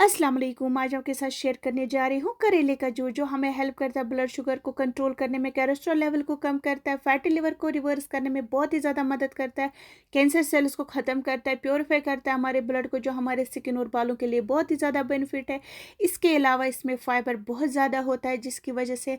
अस्सलाम वालेकुम। आज आपके साथ शेयर करने जा रही हूँ करेले का जूस, जो हमें हेल्प करता है ब्लड शुगर को कंट्रोल करने में, कोलेस्ट्रॉल लेवल को कम करता है, फैटी लिवर को रिवर्स करने में बहुत ही ज़्यादा मदद करता है, कैंसर सेल्स को ख़त्म करता है, प्योरीफाई करता है हमारे ब्लड को, जो हमारे स्किन और बालों के लिए बहुत ही ज़्यादा बेनिफिट है। इसके अलावा इसमें फाइबर बहुत ज़्यादा होता है, जिसकी वजह से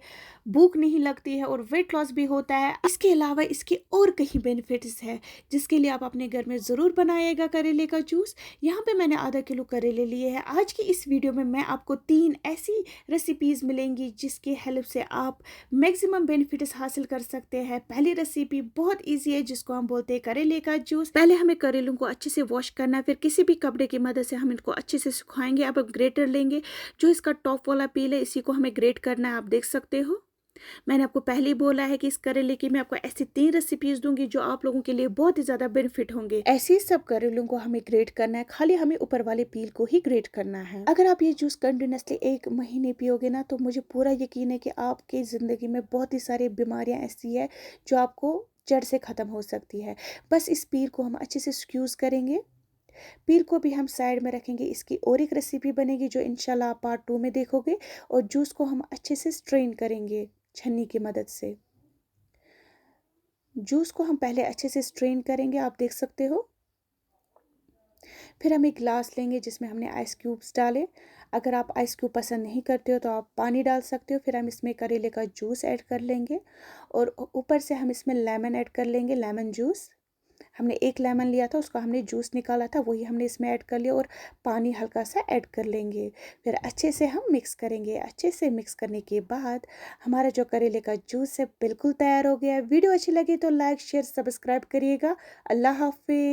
भूख नहीं लगती है और वेट लॉस भी होता है। इसके अलावा इसके और कहीं बेनिफिट्स है, जिसके लिए आप अपने घर में ज़रूर बनाइएगा करेले का जूस। यहाँ पे मैंने आधा किलो करेले लिए हैं। आज की इस वीडियो में मैं आपको 3 ऐसी रेसिपीज़ मिलेंगी जिसकी हेल्प से आप मैक्सिमम बेनिफिट्स हासिल कर सकते हैं। पहली रेसिपी बहुत इजी है, जिसको हम बोलते हैं करेले का जूस। पहले हमें करेलों को अच्छे से वॉश करना है, फिर किसी भी कपड़े की मदद से हम इनको अच्छे से सुखाएंगे। अब ग्रेटर लेंगे, जो इसका टॉप वाला पील है इसी को हमें ग्रेट करना है। आप देख सकते हो, मैंने आपको पहले ही बोला है कि इस करेले की मैं आपको ऐसी 3 रेसिपीज दूंगी जो आप लोगों के लिए बहुत ही ज्यादा बेनिफिट होंगे। ऐसे ही सब करेलों को हमें ग्रेट करना है, खाली हमें ऊपर वाले पील को ही ग्रेट करना है। अगर आप ये जूस कंटिन्यूसली 1 महीने पियोगे ना, तो मुझे पूरा यकीन है कि आपकी जिंदगी में बहुत ही सारी बीमारियां ऐसी है जो आपको जड़ से खत्म हो सकती है। बस इस पील को हम अच्छे से स्क्यूज करेंगे। पील को भी हम साइड में रखेंगे। इसकी और एक रेसिपी बनेगी जो इंशाल्लाह आप पार्ट 2 में देखोगे। और जूस को हम अच्छे से स्ट्रेन करेंगे छन्नी की मदद से। जूस को हम पहले अच्छे से स्ट्रेन करेंगे, आप देख सकते हो। फिर हम एक ग्लास लेंगे जिसमें हमने आइस क्यूब्स डाले। अगर आप आइस क्यूब पसंद नहीं करते हो तो आप पानी डाल सकते हो। फिर हम इसमें करेले का जूस ऐड कर लेंगे और ऊपर से हम इसमें लेमन ऐड कर लेंगे, लेमन जूस। हमने 1 लेमन लिया था, उसका हमने जूस निकाला था, वही हमने इसमें ऐड कर लिया और पानी हल्का सा ऐड कर लेंगे। फिर अच्छे से हम मिक्स करेंगे। अच्छे से मिक्स करने के बाद हमारा जो करेले का जूस है बिल्कुल तैयार हो गया है। वीडियो अच्छी लगी तो लाइक शेयर सब्सक्राइब करिएगा। अल्लाह हाफिज।